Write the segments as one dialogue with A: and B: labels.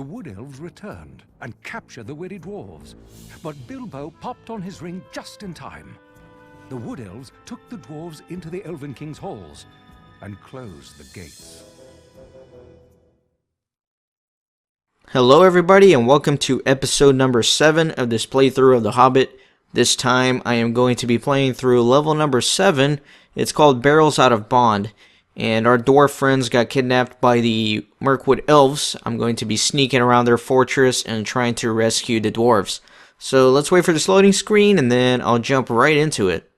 A: the wood elves returned and captured the weary dwarves. But Bilbo popped on his ring just in time. The wood elves took the dwarves into the Elven King's halls and closed the gates.
B: Hello everybody, and welcome to episode number 7 of this playthrough of The Hobbit. This time I am going to be playing through level number 7. It's called Barrels Out of Bond. And our dwarf friends got kidnapped by the Mirkwood elves. I'm going to be sneaking around their fortress and trying to rescue the dwarves. So let's wait for this loading screen and then I'll jump right into it.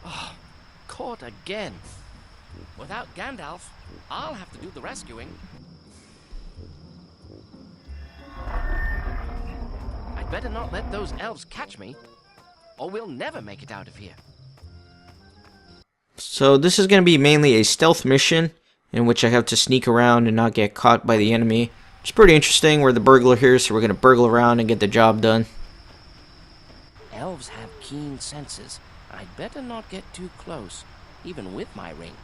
C: Oh, caught again. Without Gandalf, I'll have to do the rescuing. I'd better not let those elves catch me, or we'll never make it out of here.
B: So this is going to be mainly a stealth mission in which I have to sneak around and not get caught by the enemy. It's pretty interesting. We're the burglar here, so we're going to burgle around and get the job done.
C: Elves have keen senses. I'd better not get too close, even with my ring.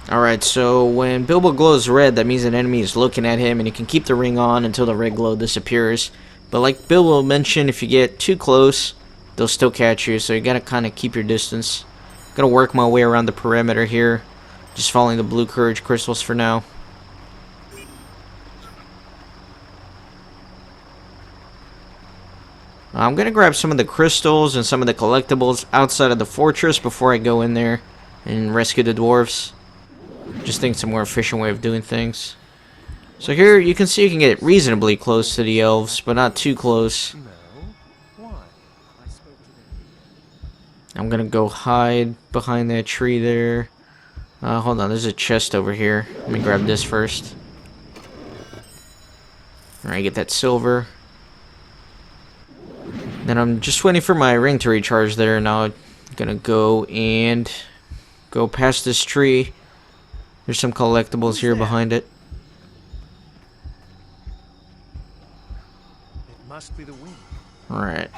B: Alright, so when Bilbo glows red, that means an enemy is looking at him, and you can keep the ring on until the red glow disappears. But like Bilbo mentioned, if you get too close, they'll still catch you, so you gotta kind of keep your distance. Gonna work my way around the perimeter here, just following the blue courage crystals for now. I'm gonna grab some of the crystals and some of the collectibles outside of the fortress before I go in there and rescue the dwarves. Just think it's a more efficient way of doing things. So here you can see you can get reasonably close to the elves, but not too close. I'm gonna go hide behind that tree there. Hold on, there's a chest over here. Let me grab this first. Alright, get that silver. Then I'm just waiting for my ring to recharge there. Now I'm gonna go past this tree. There's some collectibles here behind it.
D: It must be the wind.
B: Alright.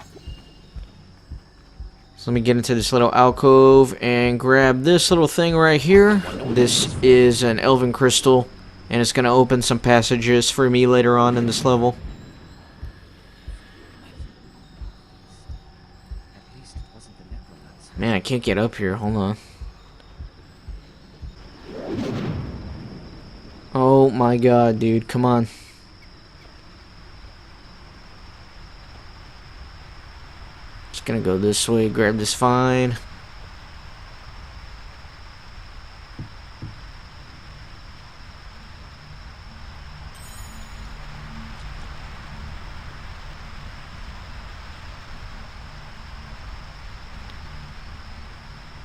B: So let me get into this little alcove and grab this little thing right here. This is an elven crystal, and it's going to open some passages for me later on in this level. Man, I can't get up here. Hold on. Oh my god, dude. Come on. Just gonna go this way, grab this vine.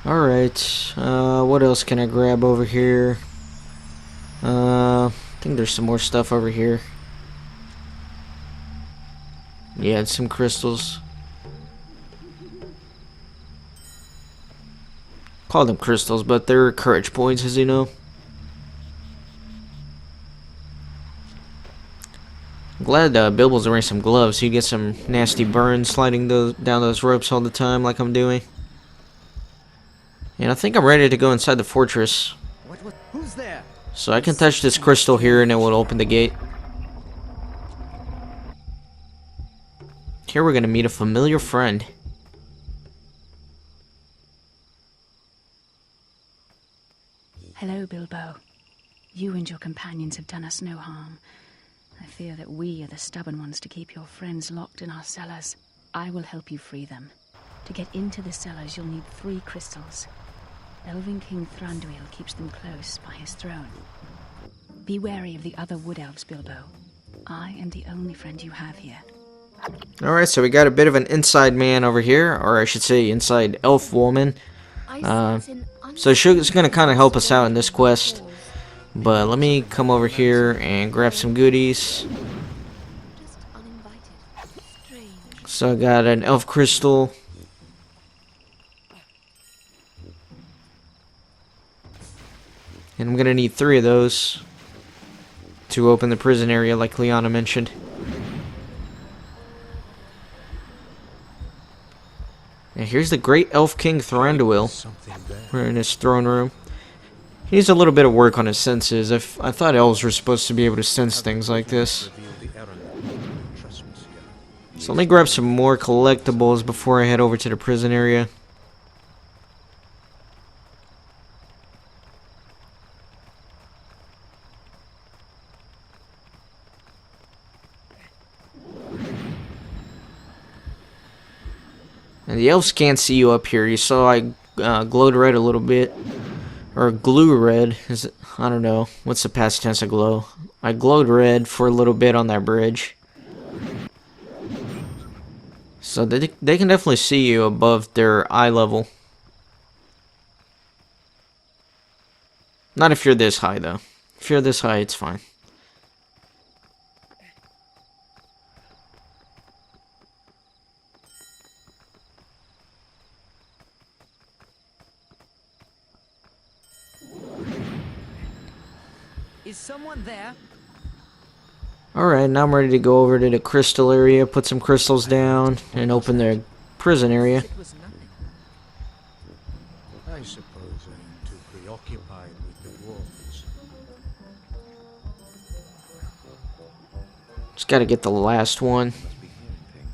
B: Alright, what else can I grab over here? I think there's some more stuff over here. Yeah, it's some crystals. Call them crystals, but they're courage points, as you know. I'm glad Bilbo's wearing some gloves. You get some nasty burns sliding down those ropes all the time, like I'm doing. And I think I'm ready to go inside the fortress.
D: Who's there?
B: So I can touch this crystal here and it will open the gate. Here we're going to meet a familiar friend.
E: Hello, Bilbo. You and your companions have done us no harm. I fear that we are the stubborn ones to keep your friends locked in our cellars. I will help you free them. To get into the cellars, you'll need 3 crystals. Elven King Thranduil keeps them close by his throne. Be wary of the other wood elves, Bilbo. I am the only friend you have here.
B: Alright, so we got a bit of an inside man over here, or I should say inside elf woman. So she's going to kind of help us out in this quest. But let me come over here and grab some goodies. So I got an elf crystal. And I'm going to need 3 of those to open the prison area like Liana mentioned. And here's the great elf king Thranduil. We're in his throne room. He needs a little bit of work on his senses. I thought elves were supposed to be able to sense things like this. So let me grab some more collectibles before I head over to the prison area. And the elves can't see you up here. You saw I glowed red a little bit. Or glue red. Is it? I don't know. What's the past tense of glow? I glowed red for a little bit on that bridge. So they can definitely see you above their eye level. Not if you're this high, though. If you're this high, it's fine.
D: Is someone there?
B: Alright, now I'm ready to go over to the crystal area, put some crystals down, and open the prison area.
D: It was nothing.
F: I suppose I am too preoccupied with the dwarves.
B: Just gotta get the last one.
F: Must be hearing things.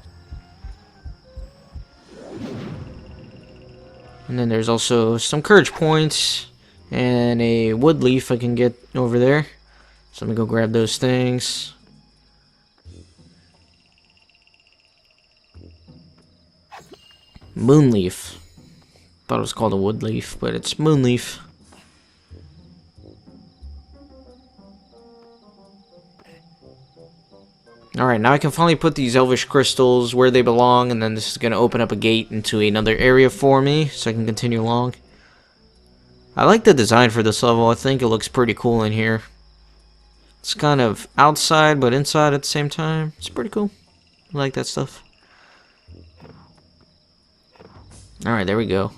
B: And then there's also some courage points and a wood leaf I can get over there. So let me go grab those things. Moonleaf. Thought it was called a wood leaf, but it's moonleaf. Alright, now I can finally put these elvish crystals where they belong, and then this is going to open up a gate into another area for me, so I can continue along. I like the design for this level. I think it looks pretty cool in here. It's kind of outside, but inside at the same time. It's pretty cool. I like that stuff. Alright, there we go.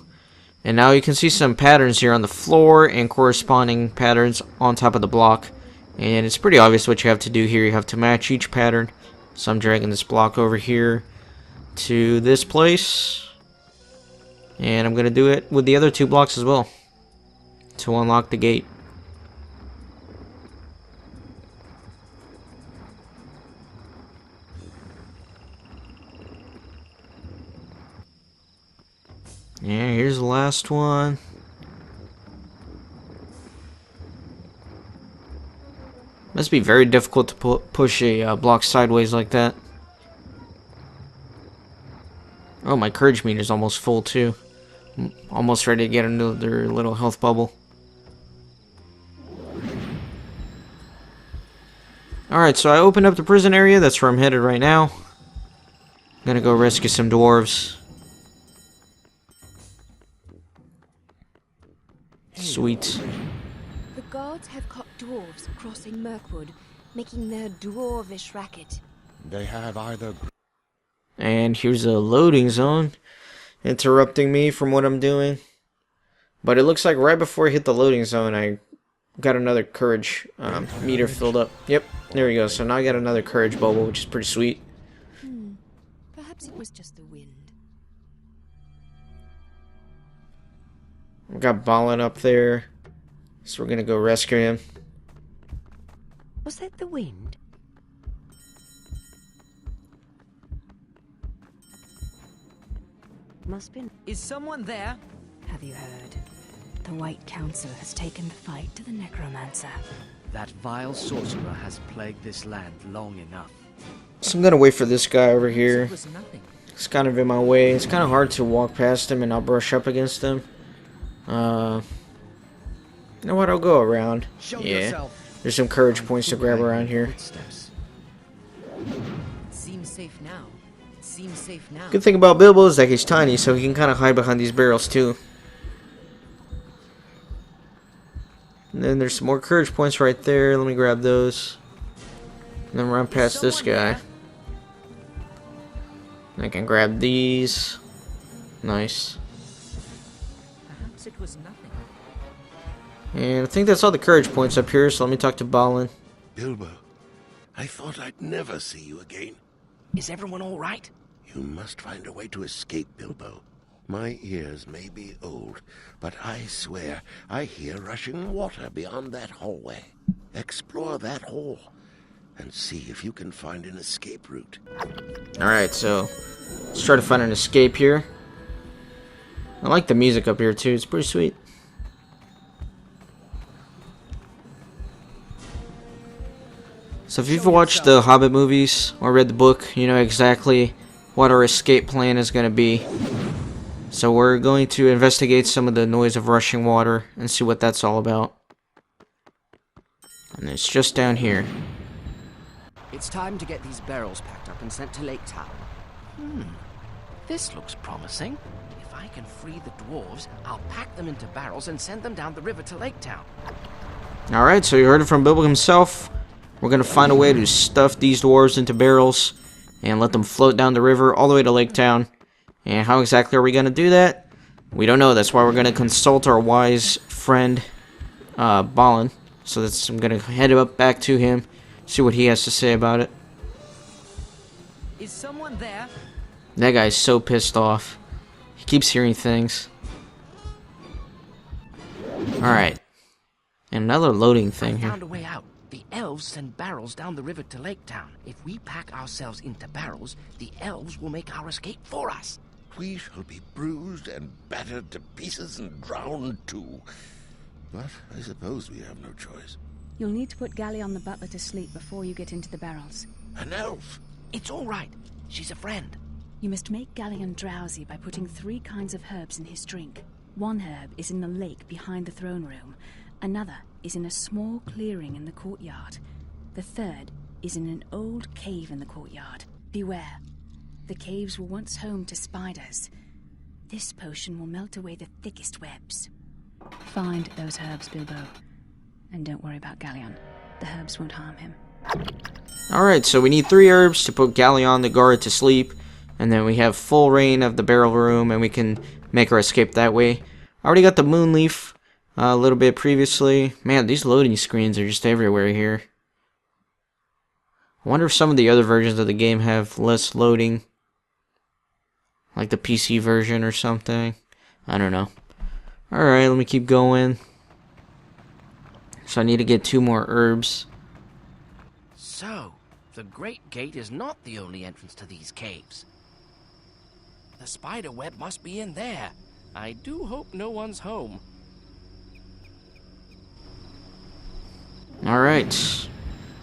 B: And now you can see some patterns here on the floor and corresponding patterns on top of the block. And it's pretty obvious what you have to do here. You have to match each pattern. So I'm dragging this block over here to this place. And I'm going to do it with the other two blocks as well to unlock the gate. Yeah, here's the last one. Must be very difficult to push a block sideways like that. Oh, my courage meter's almost full too. I'm almost ready to get another little health bubble. Alright, so I opened up the prison area. That's where I'm headed right now. I'm gonna go rescue some dwarves. Sweet.
G: The guards have caught dwarves crossing Mirkwood, making their dwarvish racket.
F: They have either...
B: And here's a loading zone, interrupting me from what I'm doing. But it looks like right before I hit the loading zone, I got another courage meter filled up. Yep, there we go. So now I got another courage bubble, which is pretty sweet.
G: Perhaps it was just the wind.
B: We got Balin up there, so we're gonna go rescue him.
G: Was that the wind? Must be.
D: Is someone there?
G: Have you heard? The White Council has taken the fight to the necromancer.
D: That vile sorcerer has plagued this land long enough.
B: So I'm gonna wait for this guy over here.
D: It was nothing.
B: It's kind of in my way. It's kind of hard to walk past him and not brush up against him. You know what? I'll go around.
D: Show
B: Yeah.
D: yourself.
B: There's some courage points to grab around here.
D: Footsteps. Seems safe now. Seems safe now.
B: Good thing about Bilbo is that he's tiny, so he can kind of hide behind these barrels too. And then there's some more courage points right there. Let me grab those. And then run past this guy. And I can grab these. Nice.
D: Perhaps it was nothing.
B: And I think that's all the courage points up here, so let me talk to Balin.
H: Bilbo, I thought I'd never see you again.
C: Is everyone all right?
H: You must find a way to escape, Bilbo. My ears may be old, but I swear I hear rushing water beyond that hallway. Explore that hall and see if you can find an escape route.
B: Alright, so let's try to find an escape here. I like the music up here too, it's pretty sweet. So if you've watched the Hobbit movies or read the book, you know exactly what our escape plan is going to be. So we're going to investigate some of the noise of rushing water and see what that's all about. And it's just down here.
D: It's time to get these barrels packed up and sent to Lake Town.
C: This looks promising. If I can free the dwarves, I'll pack them into barrels and send them down the river to Lake Town.
B: Alright, so you heard it from Bilbo himself. We're going to find a way to stuff these dwarves into barrels and let them float down the river all the way to Lake Town. And how exactly are we going to do that? We don't know. That's why we're going to consult our wise friend, Balin. So I'm going to head up back to him, see what he has to say about it.
D: Is someone there?
B: That guy's so pissed off. He keeps hearing things. Alright. And another loading thing
C: I
B: here.
C: found a way out. The elves send barrels down the river to Lake Town. If we pack ourselves into barrels, the elves will make our escape for us.
H: We shall be bruised and battered to pieces and drowned too. But I suppose we have no choice.
E: You'll need to put Gallion the butler to sleep before you get into the barrels.
H: An elf?
C: It's all right. She's a friend.
E: You must make Gallion drowsy by putting 3 kinds of herbs in his drink. One herb is in the lake behind the throne room. Another is in a small clearing in the courtyard. The third is in an old cave in the courtyard. Beware. The caves were once home to spiders. This potion will melt away the thickest webs. Find those herbs, Bilbo. And don't worry about Gallion. The herbs won't harm him.
B: Alright, so we need 3 herbs to put Gallion the guard to sleep. And then we have full reign of the barrel room, and we can make our escape that way. I already got the moon leaf a little bit previously. Man, these loading screens are just everywhere here. I wonder if some of the other versions of the game have less loading. Like the PC version or something. I don't know. Alright, let me keep going. So I need to get 2 more herbs.
C: So, the Great Gate is not the only entrance to these caves. The spider web must be in there. I do hope no one's home.
B: Alright.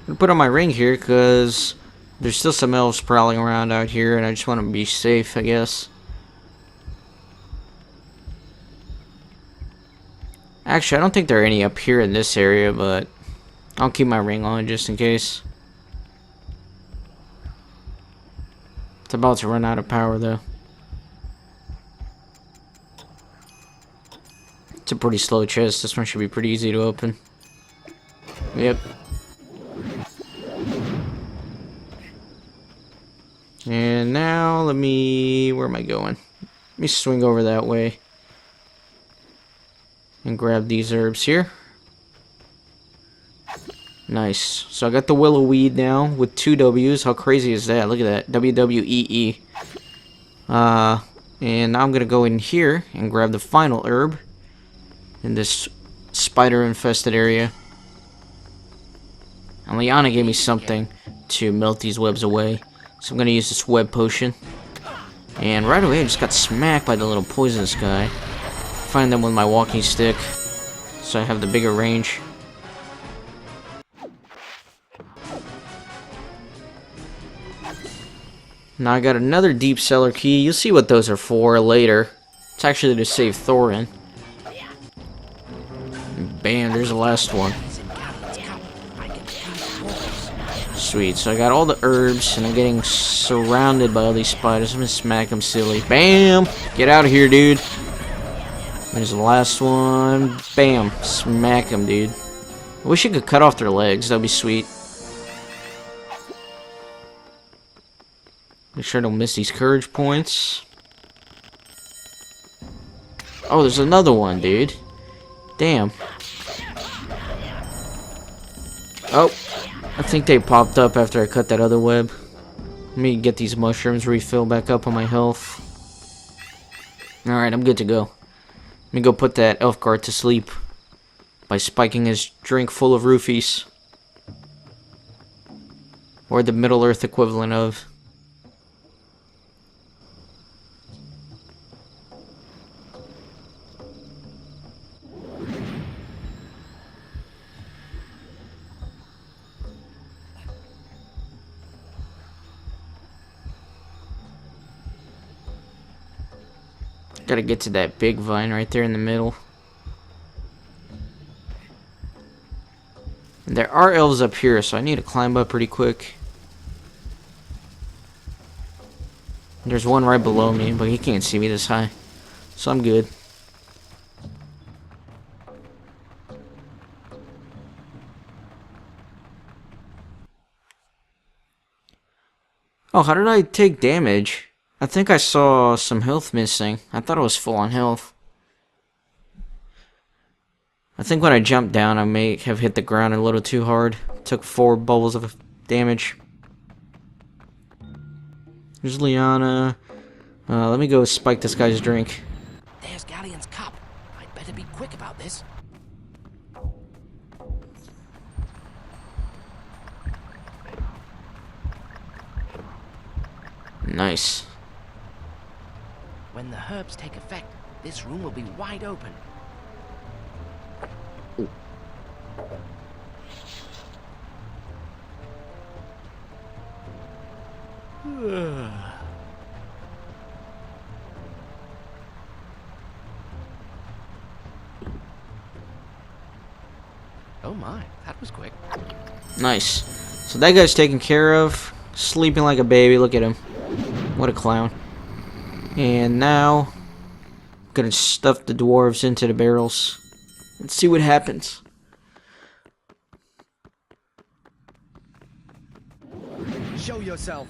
B: I'm gonna put on my ring here because there's still some elves prowling around out here and I just want to be safe, I guess. Actually, I don't think there are any up here in this area, but I'll keep my ring on just in case. It's about to run out of power though. It's a pretty slow chest. This one should be pretty easy to open. Yep. And now let me... where am I going? Let me swing over that way. And grab these herbs here. Nice. So I got the willow weed now with 2 W's. How crazy is that? Look at that. W-W-E-E. And now I'm going to go in here and grab the final herb. In this spider-infested area. And Liana gave me something to melt these webs away. So I'm going to use this web potion. And right away I just got smacked by the little poisonous guy. Find them with my walking stick. So I have the bigger range. Now I got another deep cellar key. You'll see what those are for later. It's actually to save Thorin. Bam, there's the last one. Sweet, so I got all the herbs, and I'm getting surrounded by all these spiders. I'm gonna smack them silly. Bam! Get out of here, dude. There's the last one. Bam! Smack them, dude. I wish you could cut off their legs. That'd be sweet. Make sure I don't miss these courage points. Oh, there's another one, dude. Damn. Oh, I think they popped up after I cut that other web. Let me get these mushrooms, refill back up on my health. Alright, I'm good to go. Let me go put that elf guard to sleep by spiking his drink full of roofies. Or the Middle Earth equivalent of. Gotta get to that big vine right there in the middle. And there are elves up here, so I need to climb up pretty quick. There's one right below me, but he can't see me this high. So I'm good. Oh, how did I take damage? I think I saw some health missing. I thought it was full on health. I think when I jumped down, I may have hit the ground a little too hard. Took 4 bubbles of damage. There's Liana. Let me go spike this guy's drink.
C: There's Galleon's cup. I'd better be quick about this.
B: Nice.
C: When the herbs take effect, this room will be wide open. Oh my, that was quick.
B: Nice. So that guy's taken care of. Sleeping like a baby. Look at him. What a clown. And now, I'm gonna stuff the dwarves into the barrels. Let's see what happens.
D: Show yourself.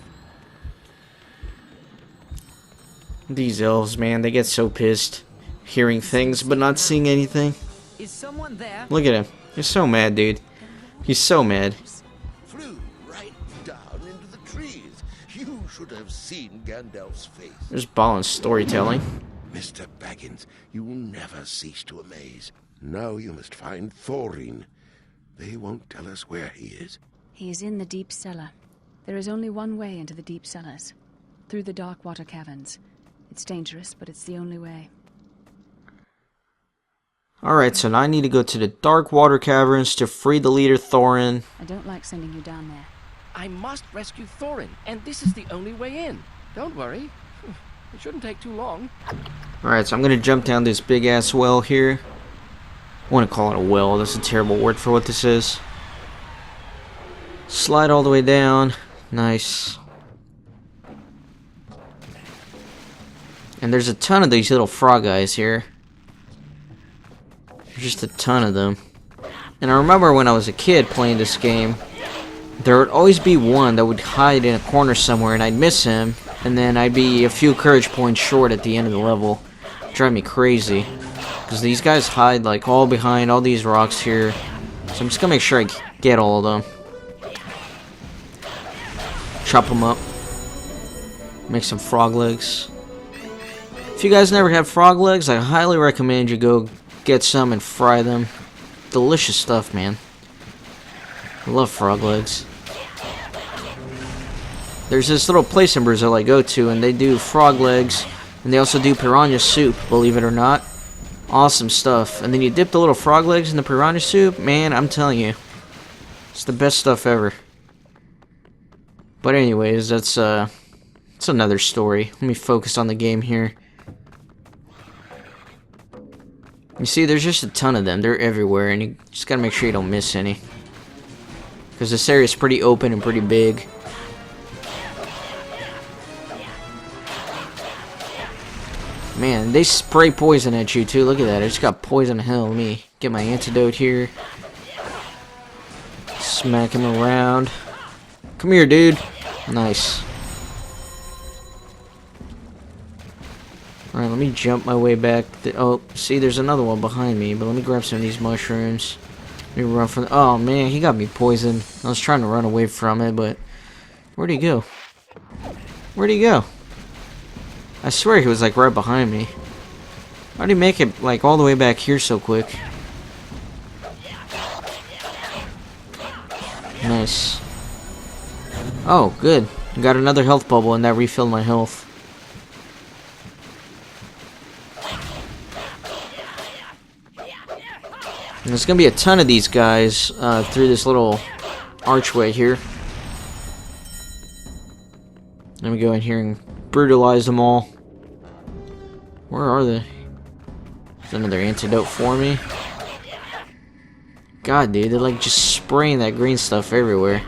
B: These elves, man, they get so pissed. Hearing things, but not seeing anything.
D: Is someone there?
B: Look at him. He's so mad, dude. He's so mad.
H: Flew right down into the trees. You should have seen Gandalf's face.
B: There's Balin's storytelling.
H: Mr. Baggins, you will never cease to amaze. Now you must find Thorin. They won't tell us where he is.
E: He is in the deep cellar. There is only one way into the deep cellars. Through the dark water caverns. It's dangerous, but it's the only way.
B: Alright, so now I need to go to the dark water caverns to free the leader Thorin.
E: I don't like sending you down there.
C: I must rescue Thorin, and this is the only way in. Don't worry. It shouldn't take too long.
B: Alright, so I'm gonna jump down this big ass well here. I want to call it a well. That's a terrible word for what this is. Slide all the way down. Nice. And there's a ton of these little frog guys here. There's just a ton of them. And I remember when I was a kid playing this game, there would always be one that would hide in a corner somewhere and I'd miss him. And then I'd be a few courage points short at the end of the level. Drive me crazy. Because these guys hide like all behind all these rocks here. So I'm just gonna make sure I get all of them. Chop them up. Make some frog legs. If you guys never had frog legs, I highly recommend you go get some and fry them. Delicious stuff, man. I love frog legs. There's this little place in Brazil I go to, and they do frog legs, and they also do piranha soup, believe it or not. Awesome stuff. And then you dip the little frog legs in the piranha soup, man, I'm telling you. It's the best stuff ever. But anyways, that's another story. Let me focus on the game here. You see, there's just a ton of them. They're everywhere, and you just gotta make sure you don't miss any. Because this area is pretty open and pretty big. Man, they spray poison at you too. Look at that. I just got poison hell. Let me get my antidote here. Smack him around. Come here, dude. Nice. Alright, let me jump my way back. Oh, see, there's another one behind me. But let me grab some of these mushrooms. Let me run from... Oh, man, he got me poisoned. I was trying to run away from it, but... Where'd he go? Where'd he go? I swear he was, like, right behind me. How do you make it, like, all the way back here so quick? Nice. Oh, good. Got another health bubble, and that refilled my health. And there's gonna be a ton of these guys through this little archway here. Let me go in here and brutalize them all. Where are they? There's another antidote for me. God, dude, they're like just spraying that green stuff everywhere.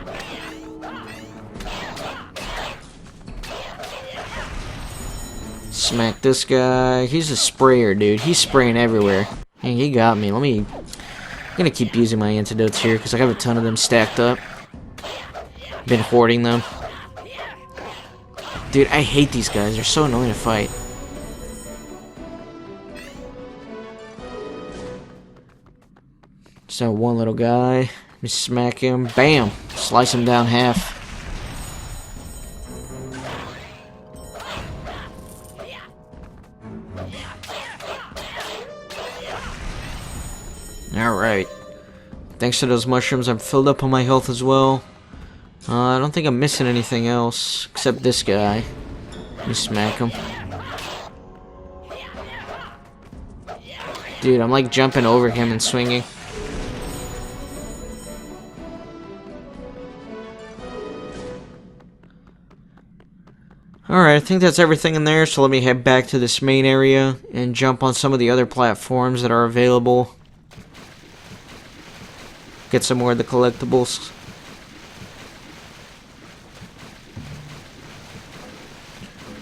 B: Smack this guy. He's a sprayer, dude. He's spraying everywhere. Hey, he got me. I'm gonna keep using my antidotes here because I have a ton of them stacked up. Been hoarding them. Dude, I hate these guys. They're so annoying to fight. So one little guy. Let me smack him. Bam! Slice him down half. Alright. Thanks to those mushrooms, I'm filled up on my health as well. I don't think I'm missing anything else, except this guy. Let me smack him. Dude, I'm like jumping over him and swinging. Alright, I think that's everything in there, so let me head back to this main area and jump on some of the other platforms that are available. Get some more of the collectibles.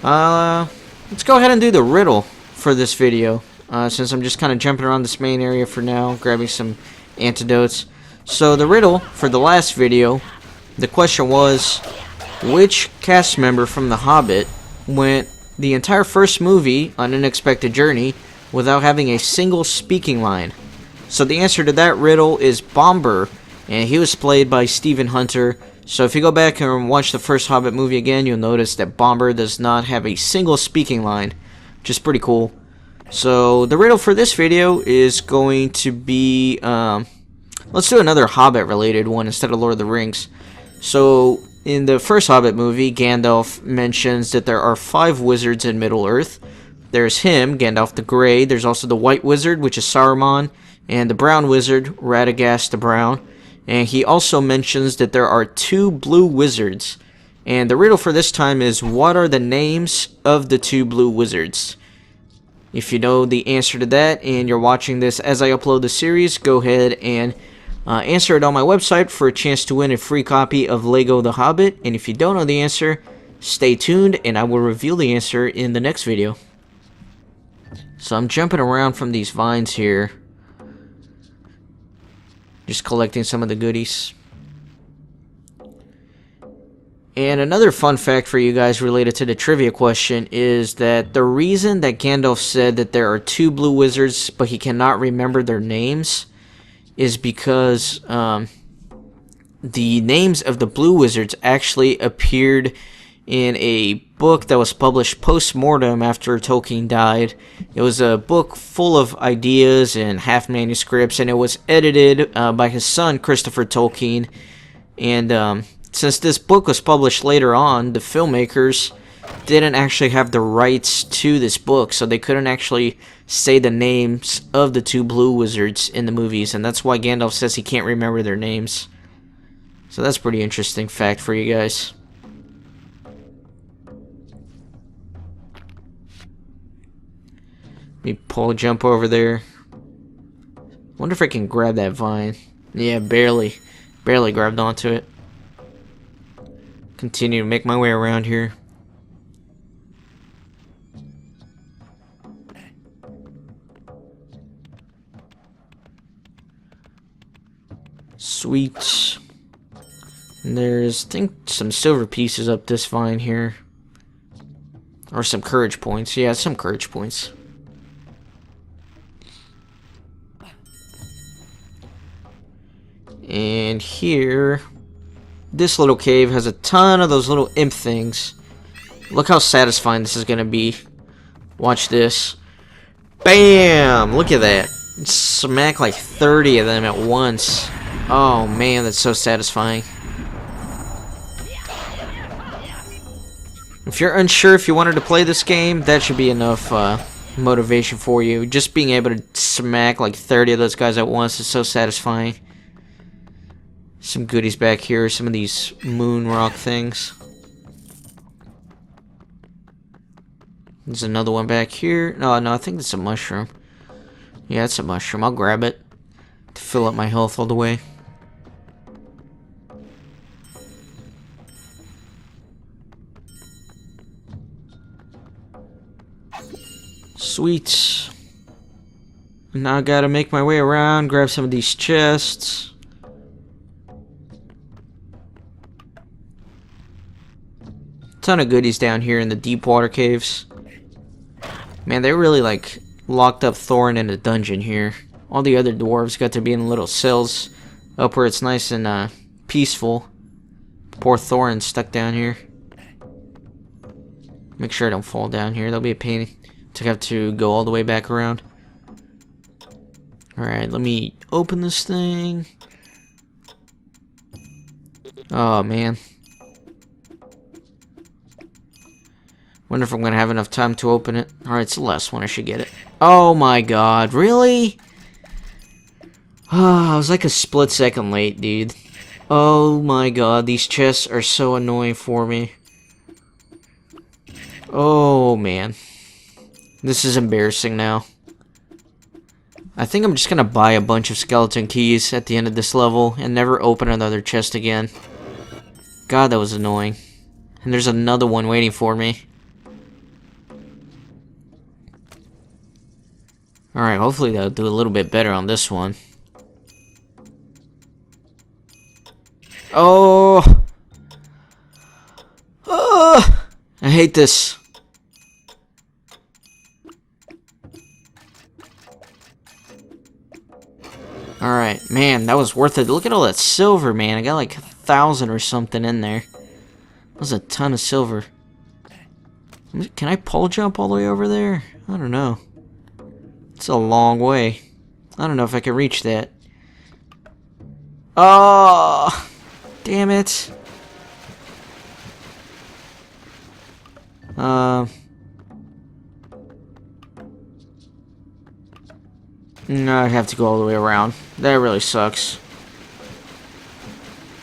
B: Let's go ahead and do the riddle for this video. Since I'm just kind of jumping around this main area for now, grabbing some antidotes. So the riddle for the last video, the question was, which cast member from The Hobbit went the entire first movie on an unexpected journey without having a single speaking line? So the answer to that riddle is Bomber, and he was played by Stephen Hunter. So if you go back and watch the first Hobbit movie again, you'll notice that Bomber does not have a single speaking line, which is pretty cool. So the riddle for this video is going to be, let's do another Hobbit related one instead of Lord of the Rings. So in the first Hobbit movie, Gandalf mentions that there are 5 wizards in Middle-earth. There's him, Gandalf the Grey. There's also the White Wizard, which is Saruman, and the Brown Wizard, Radagast the Brown. And he also mentions that there are 2 blue wizards. And the riddle for this time is, what are the names of the 2 blue wizards? If you know the answer to that and you're watching this as I upload the series, go ahead and answer it on my website for a chance to win a free copy of Lego The Hobbit. And if you don't know the answer, stay tuned and I will reveal the answer in the next video. So I'm jumping around from these vines here, just collecting some of the goodies. And another fun fact for you guys related to the trivia question is that the reason that Gandalf said that there are 2 blue wizards but he cannot remember their names is because the names of the blue wizards actually appeared in a book that was published post-mortem after Tolkien died. It was a book full of ideas and half manuscripts, and it was edited by his son, Christopher Tolkien. And since this book was published later on, the filmmakers didn't actually have the rights to this book, so they couldn't actually say the names of the 2 blue wizards in the movies, and that's why Gandalf says he can't remember their names. So that's a pretty interesting fact for you guys. Let me pull a jump over there. Wonder if I can grab that vine. Yeah, barely grabbed onto it. Continue to make my way around here. Sweet. And there's, I think, some silver pieces up this vine here. Or some courage points. Yeah, some courage points. And here, this little cave has a ton of those little imp things. Look how satisfying this is going to be. Watch this. Bam! Look at that. Smack like 30 of them at once. Oh man, that's so satisfying. If you're unsure if you wanted to play this game, that should be enough motivation for you. Just being able to smack like 30 of those guys at once is so satisfying. Some goodies back here, some of these moon rock things. There's another one back here. No, I think it's a mushroom. Yeah, it's a mushroom. I'll grab it to fill up my health all the way. Sweet. Now I gotta make my way around, grab some of these chests. Ton of goodies down here in the deep water caves. Man, they really like locked up Thorin in a dungeon here. All the other dwarves got to be in little cells up where it's nice and peaceful. Poor Thorin stuck down here. Make sure I don't fall down here. That'll be a pain to have to go all the way back around. Alright, let me open this thing. Oh man. Wonder if I'm gonna have enough time to open it. Alright, it's the last one. I should get it. Oh my god, really? I was like a split second late, dude. Oh my god, these chests are so annoying for me. Oh man. This is embarrassing now. I think I'm just gonna buy a bunch of skeleton keys at the end of this level and never open another chest again. God, that was annoying. And there's another one waiting for me. Alright, hopefully they'll do a little bit better on this one. Oh! Oh! I hate this. Alright, man, that was worth it. Look at all that silver, man. I got like 1,000 or something in there. That was a ton of silver. Can I pole jump all the way over there? I don't know. It's a long way. I don't know if I can reach that. Oh! Damn it. No, I have to go all the way around. That really sucks.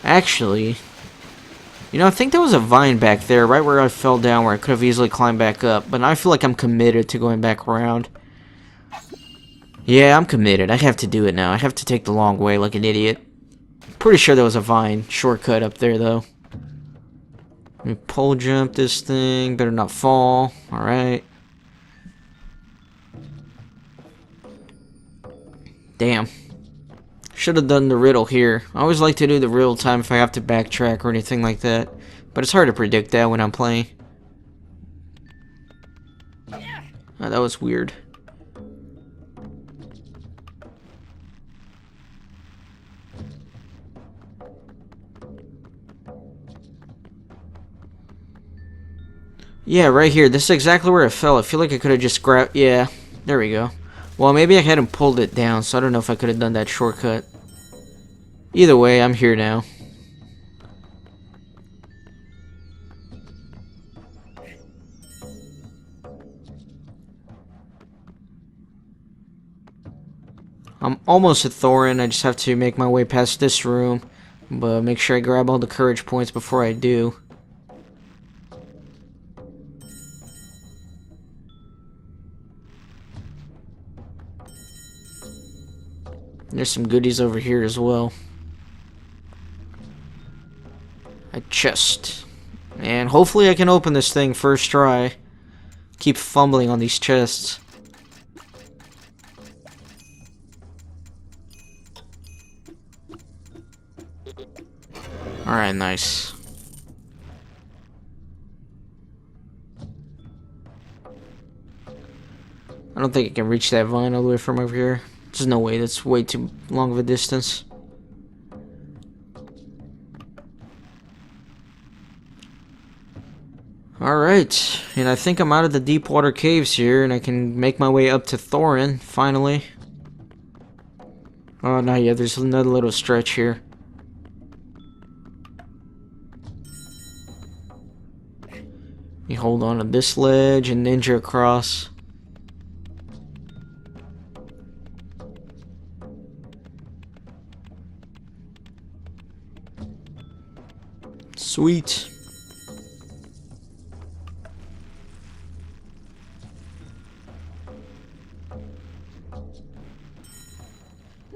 B: Actually, you know, I think there was a vine back there, right where I fell down, where I could have easily climbed back up. But now I feel like I'm committed to going back around. Yeah, I'm committed. I have to do it now. I have to take the long way like an idiot. Pretty sure there was a vine shortcut up there, though. Let me pole jump this thing. Better not fall. Alright. Damn. Should have done the riddle here. I always like to do the real time if I have to backtrack or anything like that. But it's hard to predict that when I'm playing. Oh, that was weird. Yeah, right here. This is exactly where it fell. I feel like I could have just grabbed... Yeah, there we go. Well, maybe I hadn't pulled it down, so I don't know if I could have done that shortcut. Either way, I'm here now. I'm almost at Thorin. I just have to make my way past this room. But make sure I grab all the courage points before I do. There's some goodies over here as well. A chest. And hopefully I can open this thing first try. Keep fumbling on these chests. Alright, nice. I don't think I can reach that vine all the way from over here. There's no way, that's way too long of a distance. Alright, and I think I'm out of the deep water caves here, and I can make my way up to Thorin, finally. Oh, no, yeah, there's another little stretch here. You hold on to this ledge and ninja across. Sweet.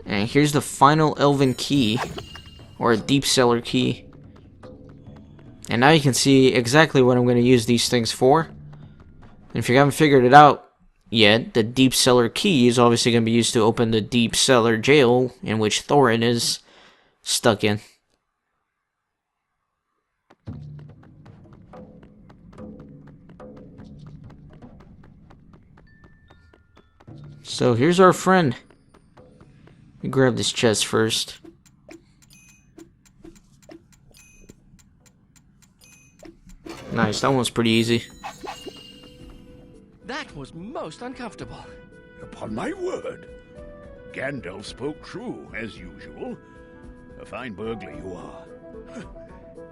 B: And here's the final elven key, or a deep cellar key. And now you can see exactly what I'm going to use these things for. And if you haven't figured it out yet, the deep cellar key is obviously going to be used to open the deep cellar jail in which Thorin is stuck in. So here's our friend. Let me grab this chest first. Nice, that one's pretty easy.
C: That was most uncomfortable.
I: Upon my word. Gandalf spoke true, as usual. A fine burglar you are.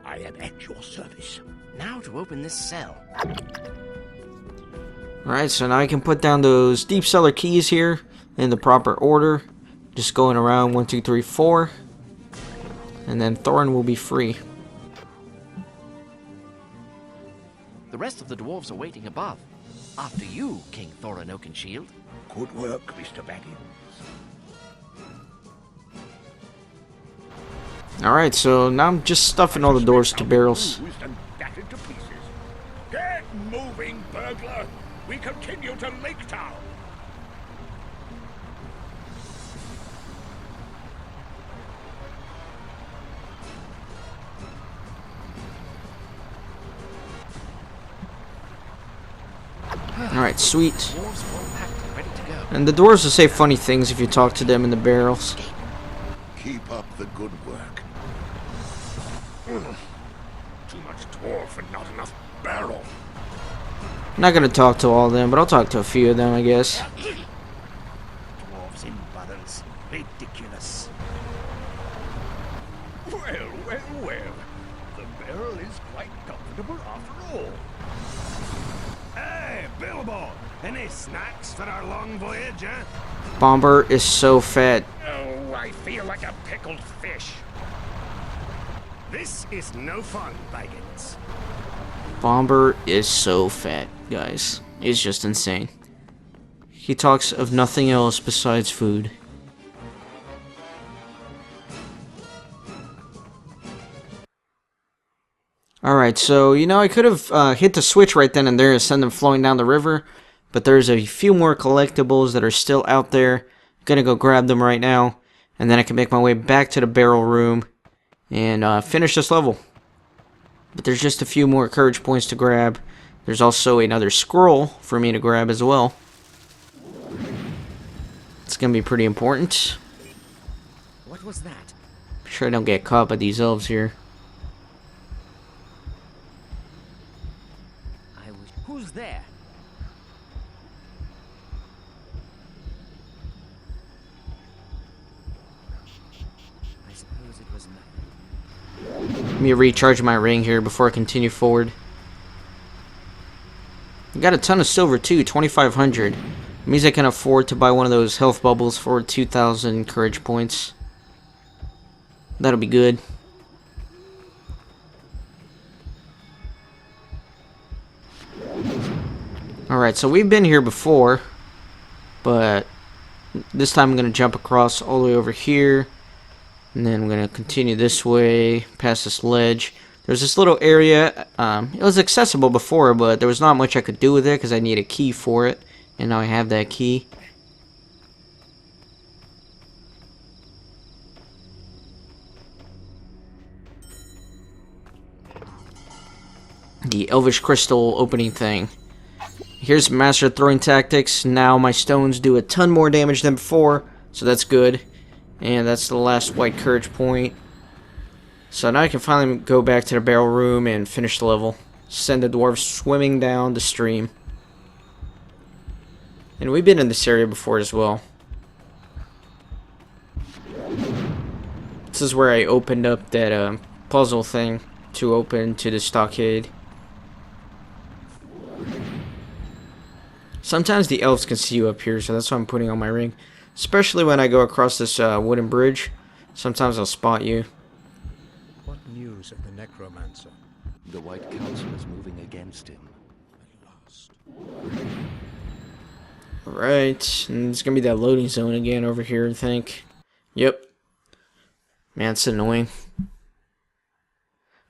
I: I am at your service.
C: Now to open this cell.
B: Alright, so now I can put down those deep cellar keys here in the proper order. Just going around 1, 2, 3, 4. And then Thorin will be free.
C: The rest of the dwarves are waiting above. After you, King Thorin Oakenshield.
I: Good work, Mr. Baggins.
B: Alright, so now I'm just stuffing all the doors to barrels.
I: And battered to pieces. Get moving, burglar! We continue to Lake Town!
B: Alright, sweet.
C: Dwarves are all packed and ready to go.
B: And the dwarves will say funny things if you talk to them in the barrels.
H: Keep up the good work.
I: Too much dwarf and not enough barrel.
B: I'm not gonna talk to all of them, but I'll talk to a few of them, I guess.
I: Dwarves in barrels. Ridiculous. Well, well, well. The barrel is quite comfortable after all. Hey, Bilbo! Any snacks for our long voyage, eh?
B: Bomber is so fat.
I: Oh, I feel like a pickled fish. This is no fun, Baggins.
B: Bomber is so fat, guys. It's just insane. He talks of nothing else besides food. Alright, so, you know, I could have hit the switch right then and there and send them flowing down the river, but there's a few more collectibles that are still out there. I'm gonna go grab them right now, and then I can make my way back to the barrel room and finish this level. But there's just a few more courage points to grab. There's also another scroll for me to grab as well. It's gonna be pretty important.
D: What was that?
B: Make sure I don't get caught by these elves here.
D: Who's there? I suppose it was nothing.
B: Let me recharge my ring here before I continue forward. I got a ton of silver too, 2,500. It means I can afford to buy one of those health bubbles for 2,000 courage points. That'll be good. Alright, so we've been here before, but this time I'm going to jump across all the way over here, and then I'm going to continue this way, past this ledge. There's this little area, it was accessible before, but there was not much I could do with it because I need a key for it, and now I have that key. The Elvish Crystal opening thing. Here's Master Throwing Tactics. Now my stones do a ton more damage than before, so that's good. And that's the last white courage point. So now I can finally go back to the barrel room and finish the level. send the dwarves swimming down the stream. And we've been in this area before as well. This is where I opened up that puzzle thing to open to the stockade. Sometimes the elves can see you up here, so that's why I'm putting on my ring. Especially when I go across this wooden bridge. Sometimes I'll spot you.
F: What news of the necromancer?
J: The White Council is moving against him.
B: Alright, and it's gonna be that loading zone again over here, I think. Yep. Man, it's annoying.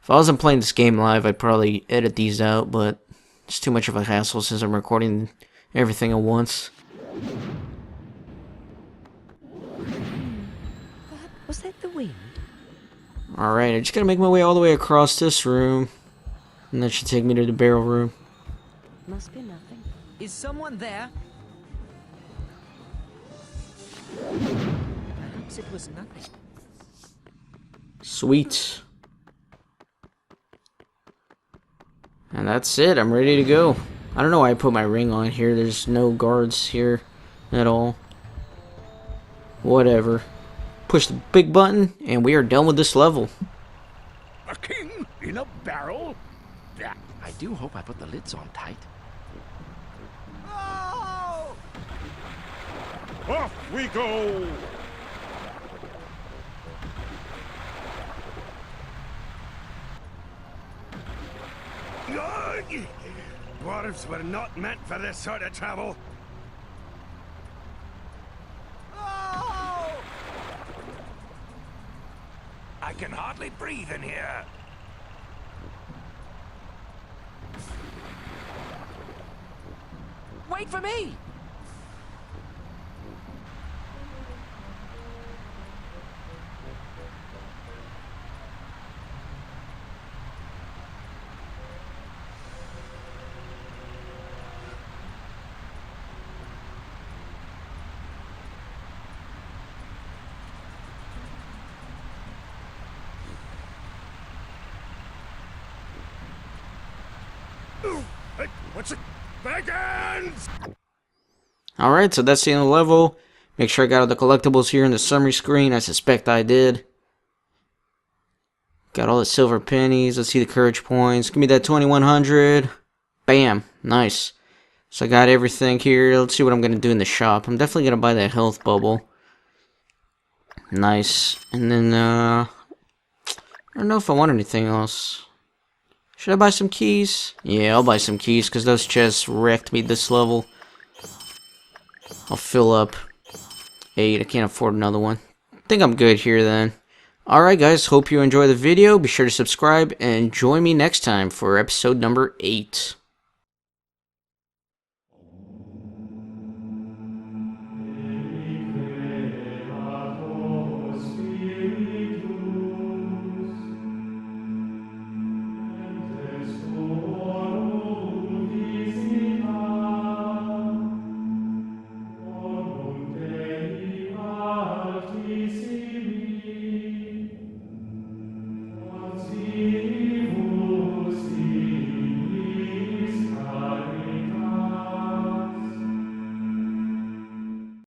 B: If I wasn't playing this game live, I'd probably edit these out, but it's too much of a hassle since I'm recording everything at once.
G: Was that the wind?
B: Alright, I just gotta make my way all the way across this room. And that should take me to the barrel room.
D: Must be nothing. Is someone there? Perhaps it was nothing.
B: Sweet. And that's it, I'm ready to go. I don't know why I put my ring on here, there's no guards here at all. Whatever. Push the big button, and we are done with this level.
I: A king in a barrel? Yeah.
C: I do hope I put the lids on tight.
I: Oh! Off we go! Dwarves were not meant for this sort of travel. I can hardly breathe in here.
C: Wait for me!
I: What's it? Baggins!
B: Alright, so that's the end of the level. Make sure I got all the collectibles here in the summary screen. I suspect I did. Got all the silver pennies. Let's see the courage points. Give me that 2100. Bam. Nice. So I got everything here. Let's see what I'm going to do in the shop. I'm definitely going to buy that health bubble. Nice. And then, I don't know if I want anything else. Should I buy some keys? Yeah, I'll buy some keys because those chests wrecked me this level. I'll fill up 8. I can't afford another one. I think I'm good here then. Alright guys, hope you enjoy the video. Be sure to subscribe and join me next time for episode number 8.